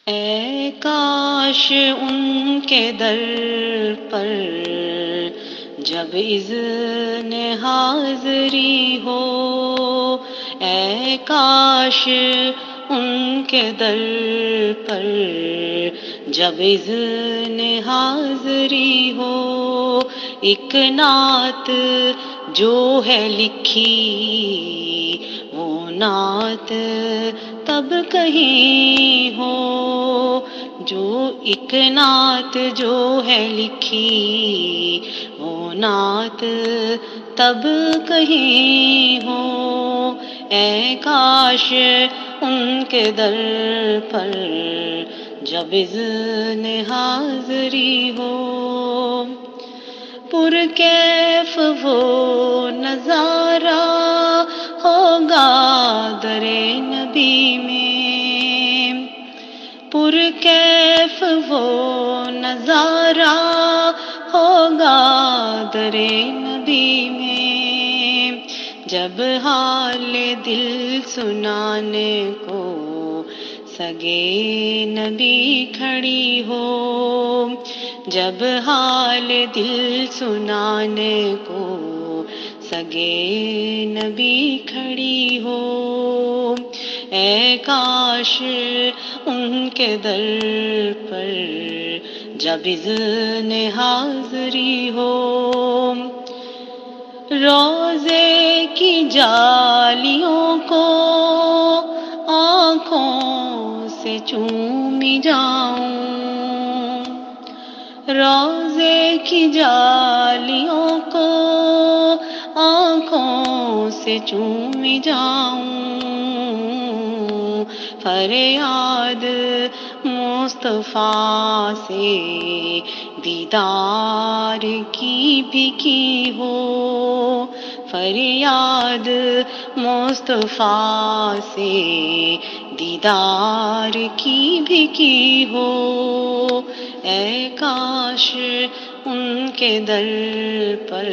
اے کاش ان کے در پر جب اذن حاضری ہو، اے کاش ان کے در پر جب اذن حاضری ہو، ایک نعت جو ہے لکھی وہ نعت تب کہیں ہو، جو ایک نعت جو ہے لکھی وہ نعت تب کہیں ہو، اے کاش ان کے در پر جب اذن حاضری ہو، پرکیف وہ نظارہ ہوگا در نبی میں، پرکیف وہ نظارہ ہوگا در نبی میں، جب حال دل سنانے کو سگے نبی کھڑی ہو، جب حال دل سنانے کو سگے نبی کھڑی ہو، اے کاش ان کے در پر جب اذن حاضری ہو، روضے کی جالیوں کو آنکھوں سے چومی جاؤں، روضے کی جالیوں کو آنکھوں سے چومی جاؤں، فریاد مصطفیٰ سے دیدار کی بھی کی ہو، فریاد مصطفیٰ سے دیدار کی بھی کی ہو، اے کاش ان کے در پر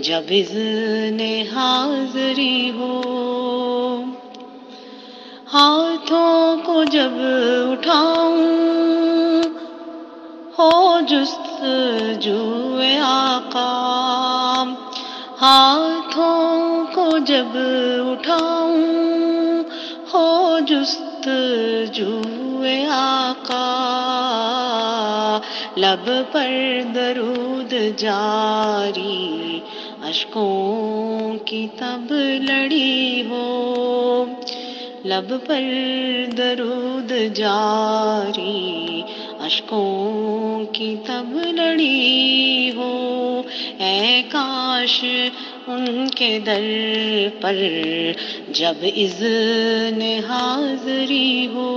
جب اذن حاضری ہو، ہاتھوں کو جب اٹھاؤں ہو جستجوئے آقا، ہاتھوں کو جب اٹھاؤں ہو جستجوئے آقا، لب پر درود جاری اشکوں کی تب لڑی ہو، لب پر درود جاری اشکوں کی تب لڑی ہو، اے کاش ان کے در پر جب اذن حاضری ہو،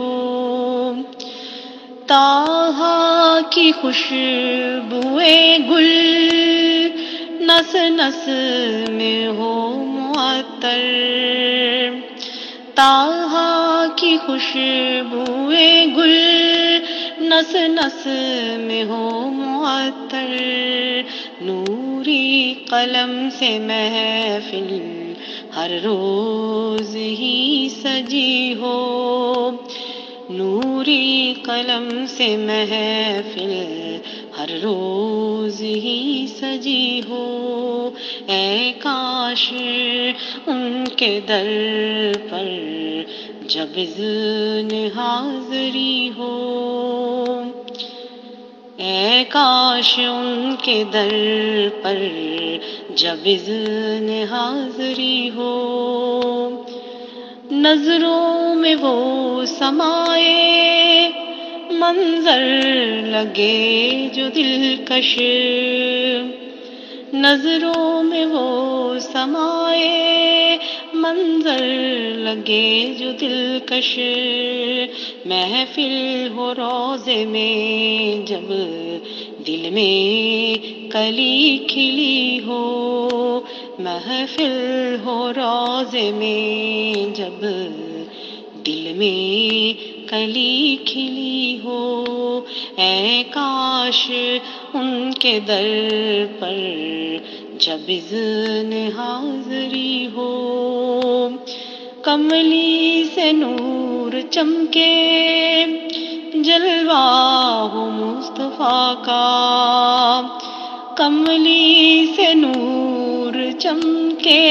طٰہٰ کی خوشبوئے گل نس نس میں ہو معطر، طٰہٰ کی خوشبوئے گل نس نس میں ہو معطر، نوری قلم سے محفل ہر روز ہی سجی ہو، نوری قلم سے محفل ہر روز ہی سجی ہو، اے کاش ان کے در پر جب اذن حاضری ہو، اے کاش ان کے در پر جب اذن حاضری ہو، نظروں میں وہ سمائے منظر لگے جو دلکش، نظروں میں وہ سمائے منظر لگے جو دلکش، محفل ہو روضے میں جب دل میں کلی کھلی ہو، محفل ہو روضے میں جب دل میں کلی کھلی ہو، اے کاش ان کے در پر جب اذن حاضری ہو، کملی سے نور چمکے، جلوہ ہو مصطفیٰ کا، کملی سے نور چمکے،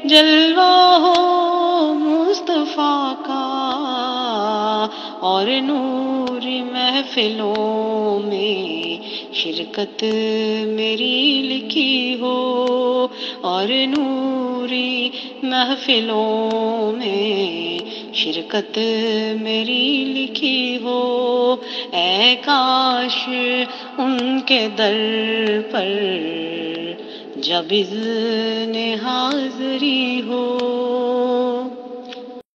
جلوہ ہو مصطفیٰ کا، اور نور محفلوں میں شرکت میری لکھی ہو، اور نوری محفلوں میں شرکت میری لکھی ہو، اے کاش ان کے در پر جب اذن حاضری ہو،